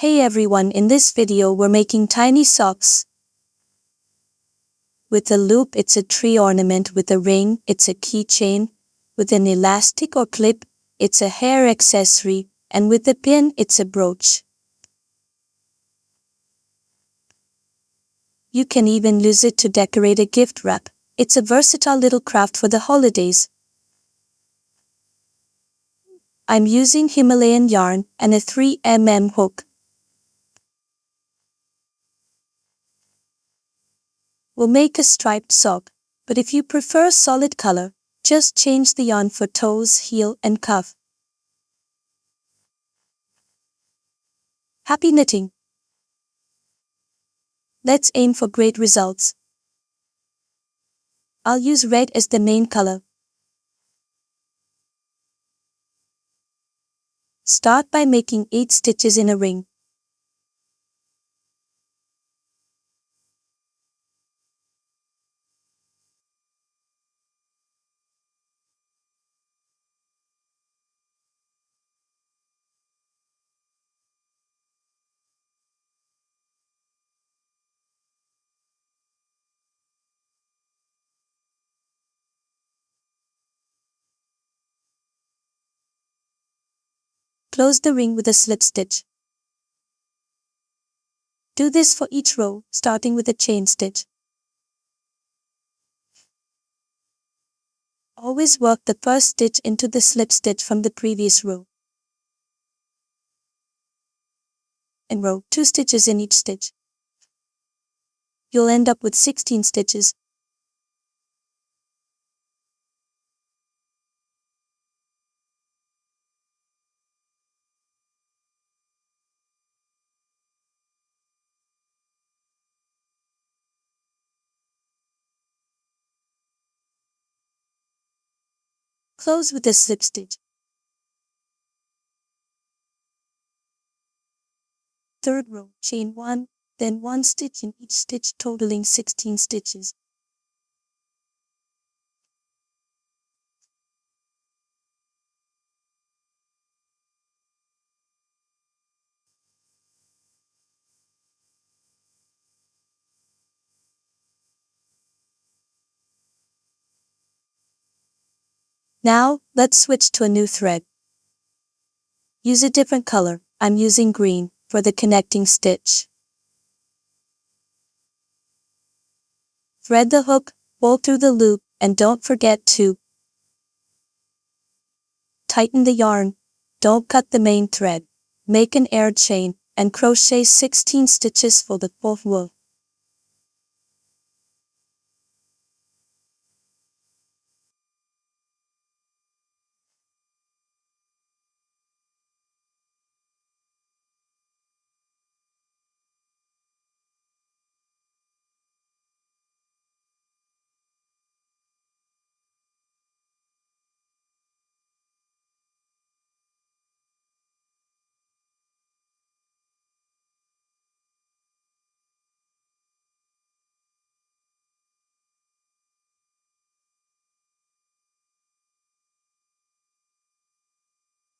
Hey everyone, in this video we're making tiny socks. With a loop it's a tree ornament, with a ring it's a keychain, with an elastic or clip it's a hair accessory, and with a pin it's a brooch. You can even use it to decorate a gift wrap. It's a versatile little craft for the holidays. I'm using Himalayan yarn and a 3mm hook. We'll make a striped sock, but if you prefer a solid color, just change the yarn for toes, heel, and cuff. Happy knitting! Let's aim for great results. I'll use red as the main color. Start by making 8 stitches in a ring. Close the ring with a slip stitch. Do this for each row, starting with a chain stitch. Always work the first stitch into the slip stitch from the previous row. And row 2 stitches in each stitch. You'll end up with 16 stitches. Close with a slip stitch. Third row, chain 1, then 1 stitch in each stitch, totaling 16 stitches. Now, let's switch to a new thread. Use a different color. I'm using green for the connecting stitch. Thread the hook, pull through the loop, and don't forget to tighten the yarn. Don't cut the main thread. Make an air chain and crochet 16 stitches for the fourth row.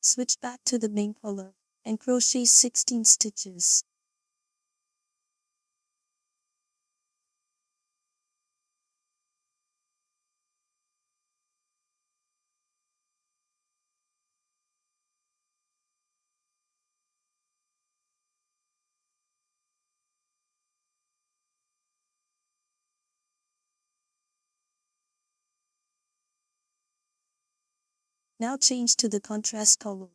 Switch back to the main color and crochet 16 stitches. Now change to the contrast color.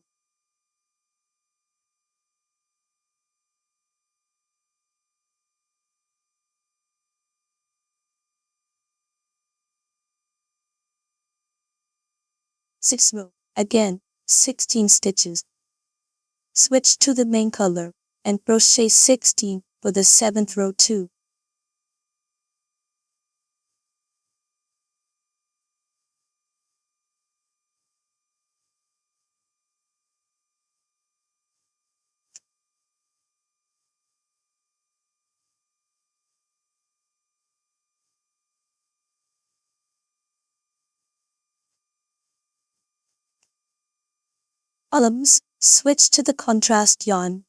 Sixth row, again, 16 stitches. Switch to the main color and crochet 16 for the 7th row too. Columns, switch to the contrast yarn.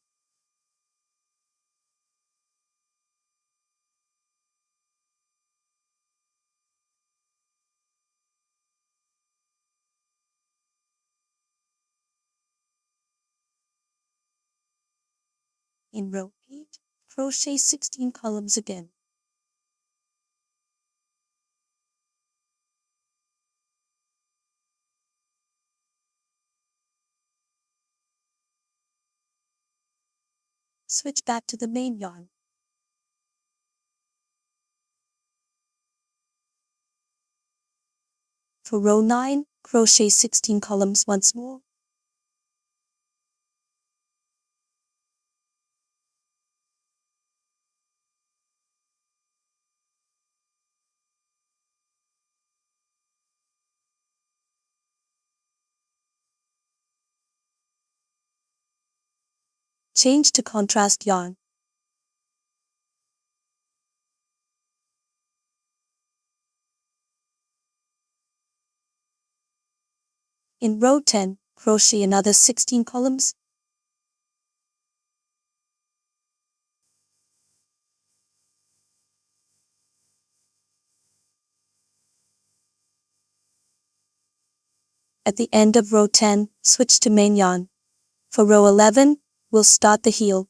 In row 8, crochet 16 columns again. Switch back to the main yarn. For row 9, crochet 16 columns once more. Change to contrast yarn. In row 10, crochet another 16 columns. At the end of row 10, switch to main yarn. For row 11, we'll start the heel.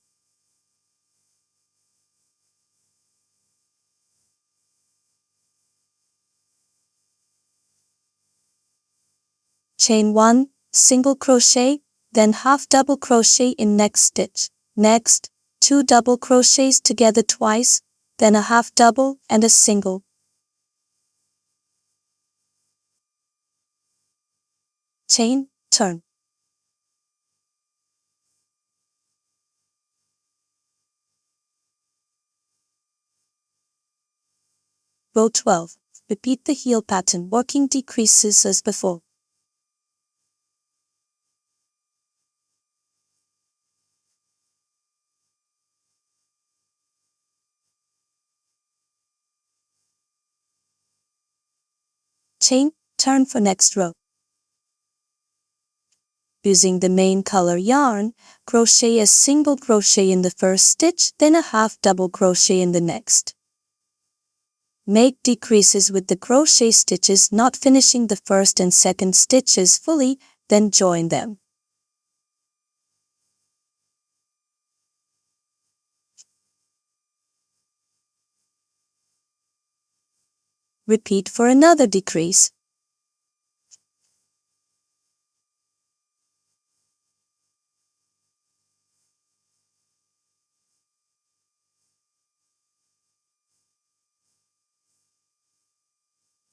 Chain 1, single crochet, then half double crochet in next stitch. Next, 2 double crochets together twice, then a half double and a single. Chain, turn. Row 12. Repeat the heel pattern, working decreases as before. Chain, turn for next row. Using the main color yarn, crochet a single crochet in the first stitch, then a half double crochet in the next. Make decreases with the crochet stitches, not finishing the first and second stitches fully, then join them. Repeat for another decrease.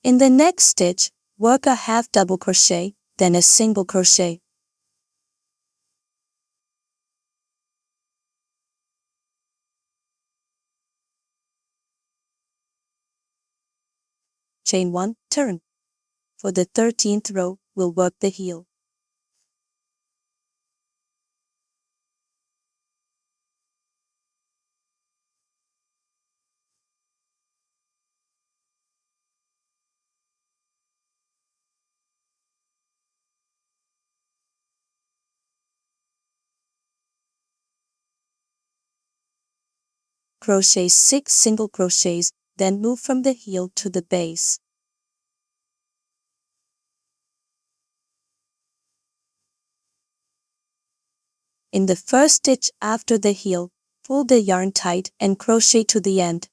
In the next stitch, work a half double crochet, then a single crochet. Chain 1, turn. For the 13th row, we'll work the heel. Crochet 6 single crochets, then move from the heel to the base. In the first stitch after the heel, pull the yarn tight and crochet to the end.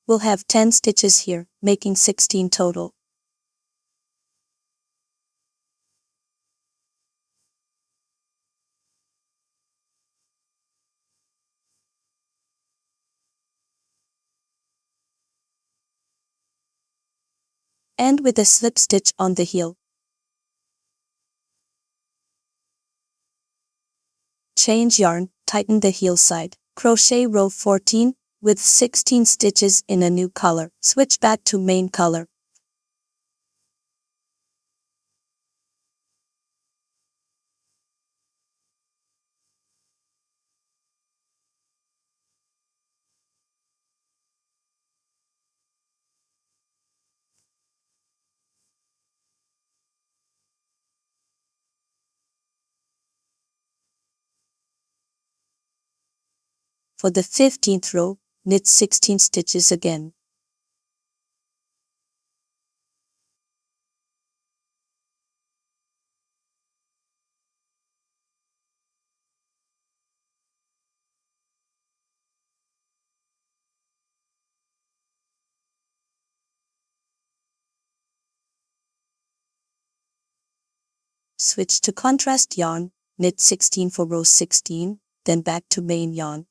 We'll have 10 stitches here, making 16 total. End with a slip stitch on the heel. Change yarn, tighten the heel side. Crochet row 14 with 16 stitches in a new color. Switch back to main color. For the 15th row, knit 16 stitches again. Switch to contrast yarn, knit 16 for row 16, then back to main yarn.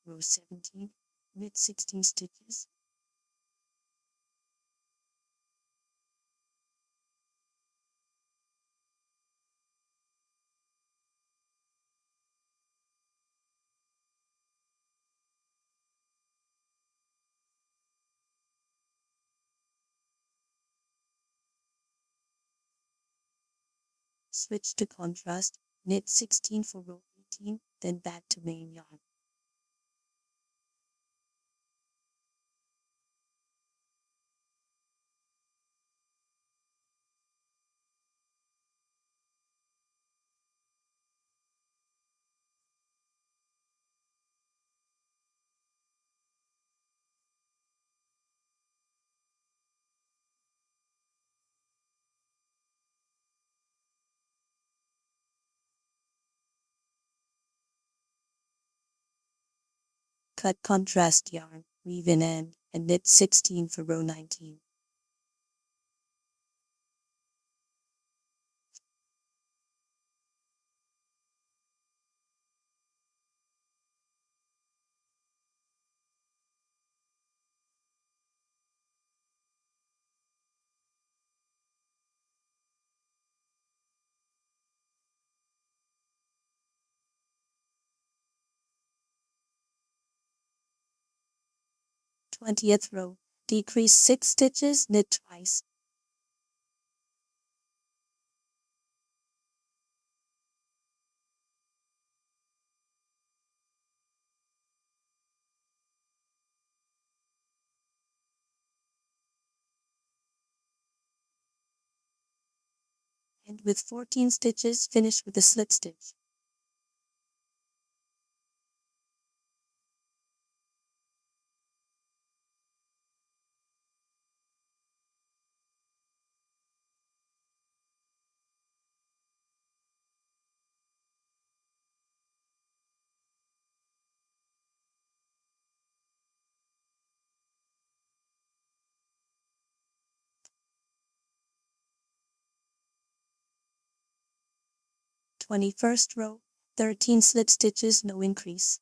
Row 17, knit 16 stitches. Switch to contrast, knit 16 for row 18, then back to main yarn. Cut contrast yarn, weave in end, and knit 16 for row 19. Twentieth row, decrease 6 stitches, knit twice. And with 14 stitches, finish with a slip stitch. Twenty-first row, 13 slip stitches, no increase.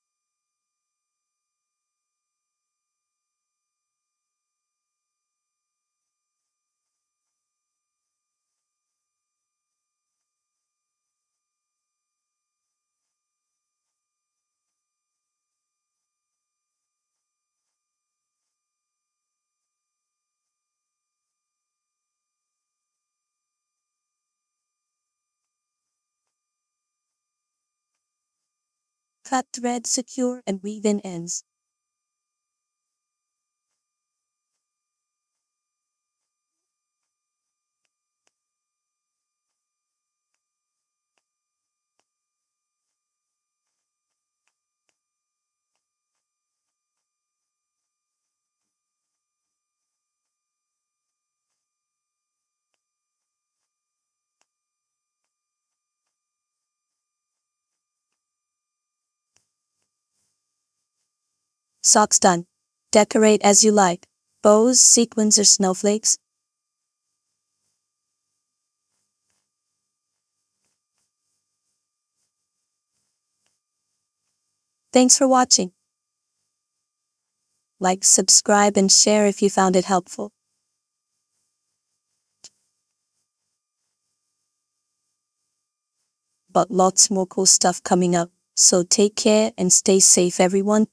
Cut thread, secure, and weave in ends. Socks done. Decorate as you like. Bows, sequins, or snowflakes. Thanks for watching. Like, subscribe, and share if you found it helpful. But lots more cool stuff coming up. So take care and stay safe, everyone.